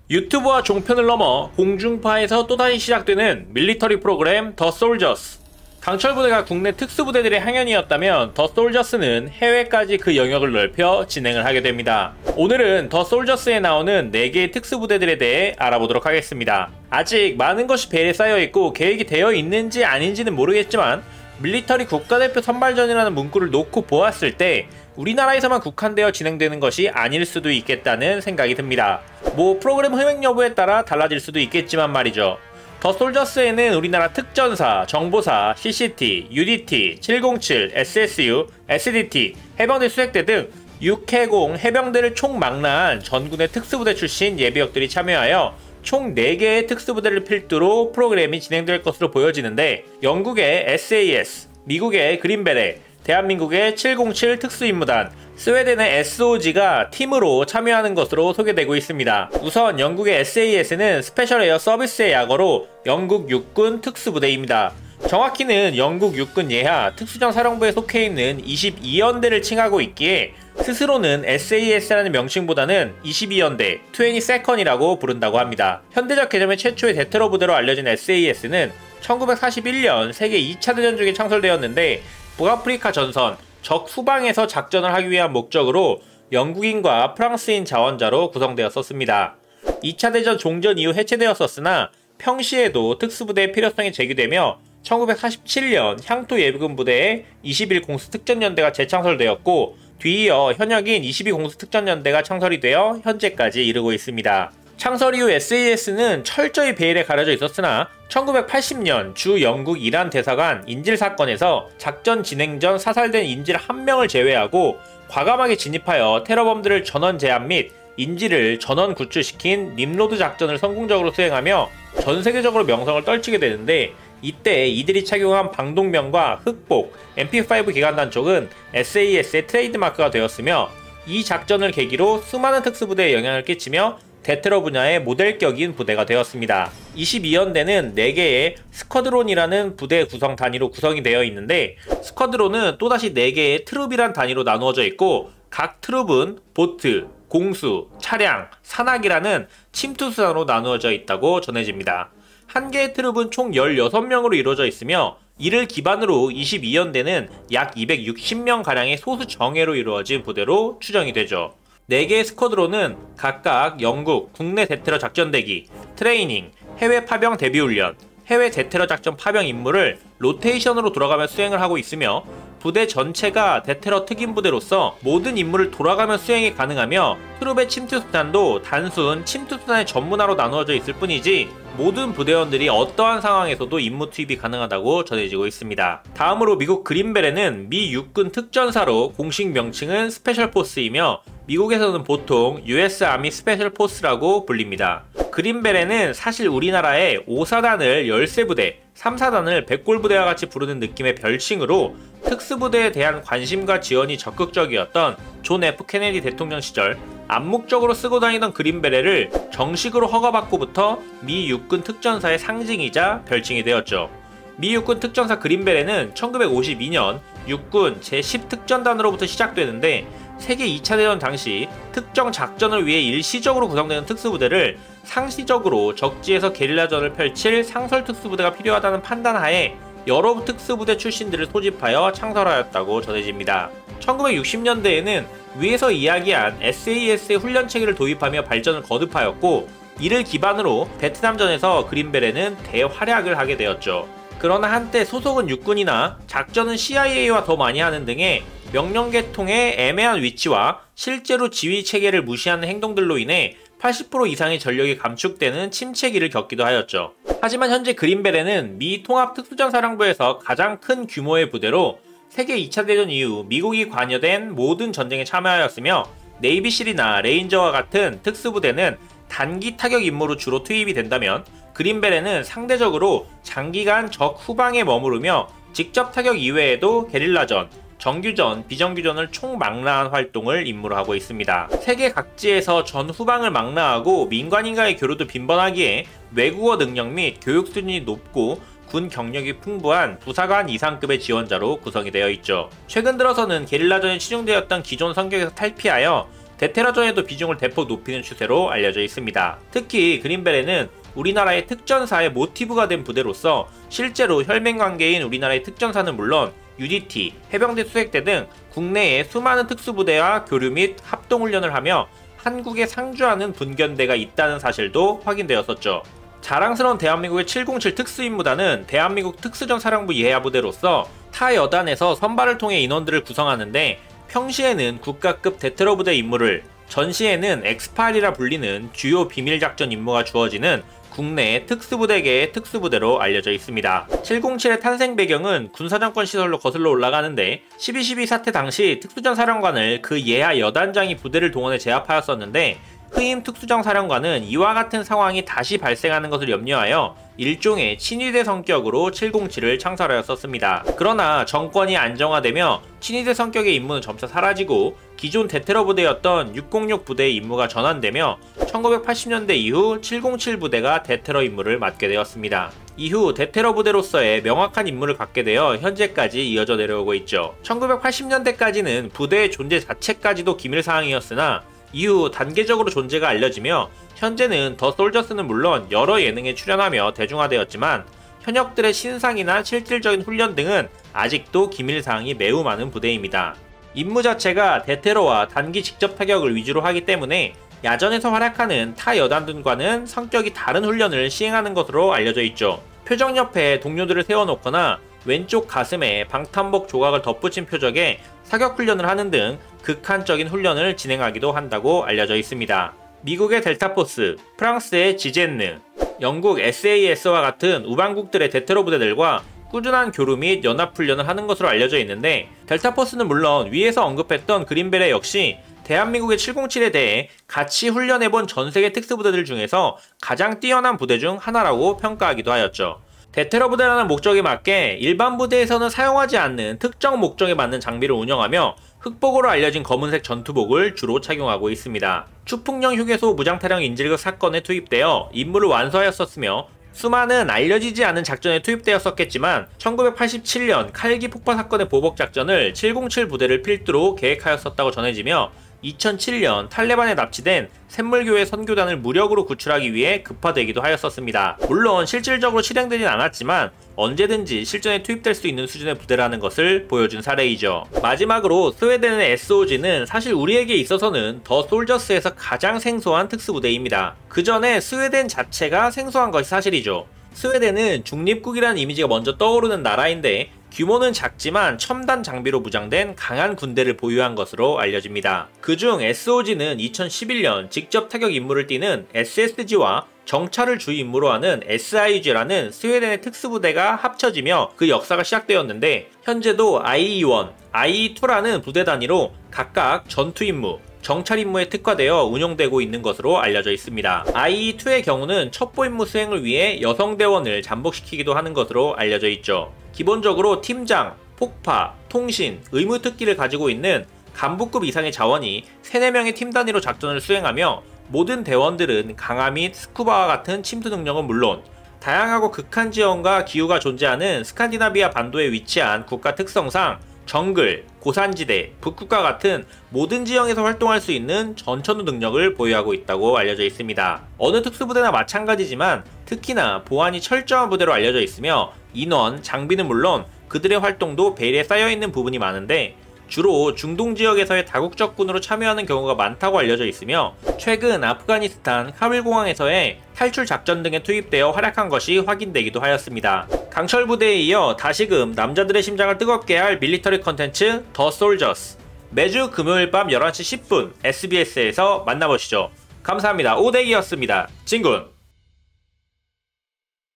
유튜브와 종편을 넘어 공중파에서 또다시 시작되는 밀리터리 프로그램 더 솔저스. 강철 부대가 국내 특수부대들의 항연이었다면 더 솔저스는 해외까지 그 영역을 넓혀 진행을 하게 됩니다. 오늘은 더 솔저스에 나오는 4개의 특수부대들에 대해 알아보도록 하겠습니다. 아직 많은 것이 배에 쌓여있고 계획이 되어 있는지 아닌지는 모르겠지만 밀리터리 국가대표 선발전이라는 문구를 놓고 보았을 때 우리나라에서만 국한되어 진행되는 것이 아닐 수도 있겠다는 생각이 듭니다. 프로그램 흥행 여부에 따라 달라질 수도 있겠지만 말이죠. 더 솔저스에는 우리나라 특전사, 정보사, CCT, UDT, 707, SSU, SDT, 해병대 수색대 등 6해공 해병대를 총망라한 전군의 특수부대 출신 예비역들이 참여하여 총 4개의 특수부대를 필두로 프로그램이 진행될 것으로 보여지는데, 영국의 SAS, 미국의 그린베레, 대한민국의 707 특수임무단, 스웨덴의 SOG가 팀으로 참여하는 것으로 소개되고 있습니다. 우선 영국의 SAS는 스페셜 에어 서비스의 약어로 영국 육군 특수부대입니다. 정확히는 영국 육군 예하 특수전 사령부에 속해 있는 22연대를 칭하고 있기에 스스로는 SAS라는 명칭보다는 22연대, 22이라고 부른다고 합니다. 현대적 개념의 최초의 대테러 부대로 알려진 SAS는 1941년 세계 2차 대전 중에 창설되었는데, 북아프리카 전선, 적 후방에서 작전을 하기 위한 목적으로 영국인과 프랑스인 자원자로 구성되었었습니다. 2차 대전 종전 이후 해체되었었으나 평시에도 특수부대의 필요성이 제기되며 1947년 향토 예비군 부대의 21 공수특전연대가 재창설되었고, 뒤이어 현역인 22 공수특전연대가 창설이 되어 현재까지 이르고 있습니다. 창설 이후 SAS는 철저히 베일에 가려져 있었으나 1980년 주 영국 이란 대사관 인질 사건에서 작전 진행 전 사살된 인질 1명을 제외하고 과감하게 진입하여 테러범들을 전원 제압 및 인질을 전원 구출시킨 림로드 작전을 성공적으로 수행하며 전세계적으로 명성을 떨치게 되는데, 이때 이들이 착용한 방독면과 흑복, MP5 기관단총은 SAS의 트레이드마크가 되었으며, 이 작전을 계기로 수많은 특수부대에 영향을 끼치며 대테러 분야의 모델격인 부대가 되었습니다. 22연대는 4개의 스쿼드론이라는 부대 구성 단위로 구성이 되어 있는데, 스쿼드론은 또다시 4개의 트룹이란 단위로 나누어져 있고, 각 트룹은 보트, 공수, 차량, 산악이라는 침투수단으로 나누어져 있다고 전해집니다. 한 개의 트룹은 총 16명으로 이루어져 있으며, 이를 기반으로 22연대는 약 260명가량의 소수 정예로 이루어진 부대로 추정이 되죠. 4개의 스쿼드론은 각각 영국 국내 대테러 작전 대기, 트레이닝, 해외 파병 대비 훈련, 해외 대테러 작전 파병 임무를 로테이션으로 돌아가며 수행을 하고 있으며, 부대 전체가 대테러 특임 부대로서 모든 임무를 돌아가며 수행이 가능하며, 트룹의 침투수단도 단순 침투수단의 전문화로 나누어져 있을 뿐이지 모든 부대원들이 어떠한 상황에서도 임무 투입이 가능하다고 전해지고 있습니다. 다음으로 미국 그린베레는 미 육군 특전사로 공식 명칭은 스페셜 포스이며, 미국에서는 보통 US 아미 스페셜 포스라고 불립니다. 그린베레는 사실 우리나라의 5사단을 13부대, 3사단을 100골부대와 같이 부르는 느낌의 별칭으로 특수부대에 대한 관심과 지원이 적극적이었던 존 F 케네디 대통령 시절 암묵적으로 쓰고 다니던 그린베레를 정식으로 허가받고부터 미 육군 특전사의 상징이자 별칭이 되었죠. 미 육군 특전사 그린베레는 1952년 육군 제10특전단으로부터 시작되는데, 세계 2차 대전 당시 특정 작전을 위해 일시적으로 구성되는 특수부대를 상시적으로 적지에서 게릴라전을 펼칠 상설특수부대가 필요하다는 판단하에 여러 특수부대 출신들을 소집하여 창설하였다고 전해집니다. 1960년대에는 위에서 이야기한 SAS의 훈련체계를 도입하며 발전을 거듭하였고, 이를 기반으로 베트남전에서 그린베레는 대활약을 하게 되었죠. 그러나 한때 소속은 육군이나 작전은 CIA와 더 많이 하는 등의 명령 계통의 애매한 위치와 실제로 지휘 체계를 무시하는 행동들로 인해 80% 이상의 전력이 감축되는 침체기를 겪기도 하였죠. 하지만 현재 그린베레는 미 통합특수전사령부에서 가장 큰 규모의 부대로 세계 2차 대전 이후 미국이 관여된 모든 전쟁에 참여하였으며, 네이비실이나 레인저와 같은 특수부대는 단기 타격 임무로 주로 투입이 된다면, 그린베레는 상대적으로 장기간 적 후방에 머무르며 직접 타격 이외에도 게릴라전, 정규전, 비정규전을 총망라한 활동을 임무로 하고 있습니다. 세계 각지에서 전 후방을 망라하고 민간인과의 교류도 빈번하기에 외국어 능력 및 교육 수준이 높고 군 경력이 풍부한 부사관 이상급의 지원자로 구성이 되어 있죠. 최근 들어서는 게릴라전에 치중되었던 기존 성격에서 탈피하여 대테러전에도 비중을 대폭 높이는 추세로 알려져 있습니다. 특히 그린벨에는 우리나라의 특전사의 모티브가 된 부대로서 실제로 혈맹관계인 우리나라의 특전사는 물론 UDT, 해병대 수색대 등 국내의 수많은 특수부대와 교류 및 합동훈련을 하며 한국에 상주하는 분견대가 있다는 사실도 확인되었었죠. 자랑스러운 대한민국의 707 특수임무단은 대한민국 특수전 사령부 예하부대로서 타 여단에서 선발을 통해 인원들을 구성하는데 평시에는 국가급 대테러 부대 임무를, 전시에는 엑스파일이라 불리는 주요 비밀작전 임무가 주어지는 국내 특수부대계의 특수부대로 알려져 있습니다. 707의 탄생 배경은 군사정권 시설로 거슬러 올라가는데 12.12 사태 당시 특수전 사령관을 그 예하 여단장이 부대를 동원해 제압하였었는데 후임 특수정 사령관은 이와 같은 상황이 다시 발생하는 것을 염려하여 일종의 친위대 성격으로 707을 창설하였었습니다. 그러나 정권이 안정화되며 친위대 성격의 임무는 점차 사라지고 기존 대테러 부대였던 606 부대의 임무가 전환되며 1980년대 이후 707 부대가 대테러 임무를 맡게 되었습니다. 이후 대테러 부대로서의 명확한 임무를 갖게 되어 현재까지 이어져 내려오고 있죠. 1980년대까지는 부대의 존재 자체까지도 기밀사항이었으나 이후 단계적으로 존재가 알려지며 현재는 더 솔저스는 물론 여러 예능에 출연하며 대중화되었지만 현역들의 신상이나 실질적인 훈련 등은 아직도 기밀사항이 매우 많은 부대입니다. 임무 자체가 대테러와 단기 직접 타격을 위주로 하기 때문에 야전에서 활약하는 타 여단들과는 성격이 다른 훈련을 시행하는 것으로 알려져 있죠. 표적 옆에 동료들을 세워놓거나 왼쪽 가슴에 방탄복 조각을 덧붙인 표적에 사격훈련을 하는 등 극한적인 훈련을 진행하기도 한다고 알려져 있습니다. 미국의 델타포스, 프랑스의 지젠느, 영국 SAS와 같은 우방국들의 대테러 부대들과 꾸준한 교류 및 연합훈련을 하는 것으로 알려져 있는데 델타포스는 물론 위에서 언급했던 그린벨에 역시 대한민국의 707에 대해 같이 훈련해본 전세계 특수부대들 중에서 가장 뛰어난 부대 중 하나라고 평가하기도 하였죠. 대테러 부대라는 목적에 맞게 일반 부대에서는 사용하지 않는 특정 목적에 맞는 장비를 운영하며 흑복으로 알려진 검은색 전투복을 주로 착용하고 있습니다. 추풍령 휴게소 무장타령 인질극 사건에 투입되어 임무를 완수하였었으며 수많은 알려지지 않은 작전에 투입되었었겠지만 1987년 칼기 폭파 사건의 보복 작전을 707 부대를 필두로 계획하였었다고 전해지며 2007년 탈레반에 납치된 샘물교회 선교단을 무력으로 구출하기 위해 급파되기도 하였었습니다. 물론 실질적으로 실행되진 않았지만 언제든지 실전에 투입될 수 있는 수준의 부대라는 것을 보여준 사례이죠. 마지막으로 스웨덴의 SOG는 사실 우리에게 있어서는 더 솔저스에서 가장 생소한 특수부대입니다. 그 전에 스웨덴 자체가 생소한 것이 사실이죠. 스웨덴은 중립국이라는 이미지가 먼저 떠오르는 나라인데 규모는 작지만 첨단 장비로 무장된 강한 군대를 보유한 것으로 알려집니다. 그중 SOG는 2011년 직접 타격 임무를 띠는 SSG와 정찰을 주 임무로 하는 SIG라는 스웨덴의 특수부대가 합쳐지며 그 역사가 시작되었는데 현재도 IE1, IE2라는 부대 단위로 각각 전투 임무, 정찰 임무에 특화되어 운영되고 있는 것으로 알려져 있습니다. IE2의 경우는 첩보 임무 수행을 위해 여성 대원을 잠복시키기도 하는 것으로 알려져 있죠. 기본적으로 팀장, 폭파, 통신, 의무 특기를 가지고 있는 간부급 이상의 자원이 3-4명의 팀 단위로 작전을 수행하며 모든 대원들은 강화 및 스쿠바와 같은 침투 능력은 물론 다양하고 극한 지형과 기후가 존재하는 스칸디나비아 반도에 위치한 국가 특성상 정글, 고산지대, 북극과 같은 모든 지형에서 활동할 수 있는 전천후 능력을 보유하고 있다고 알려져 있습니다. 어느 특수부대나 마찬가지지만 특히나 보안이 철저한 부대로 알려져 있으며 인원, 장비는 물론 그들의 활동도 베일에 쌓여있는 부분이 많은데 주로 중동 지역에서의 다국적군으로 참여하는 경우가 많다고 알려져 있으며 최근 아프가니스탄 카불 공항에서의 탈출 작전 등에 투입되어 활약한 것이 확인되기도 하였습니다. 강철 부대에 이어 다시금 남자들의 심장을 뜨겁게 할 밀리터리 컨텐츠 더 솔저스, 매주 금요일 밤 11시 10분 SBS에서 만나보시죠. 감사합니다. 오대기였습니다. 진군!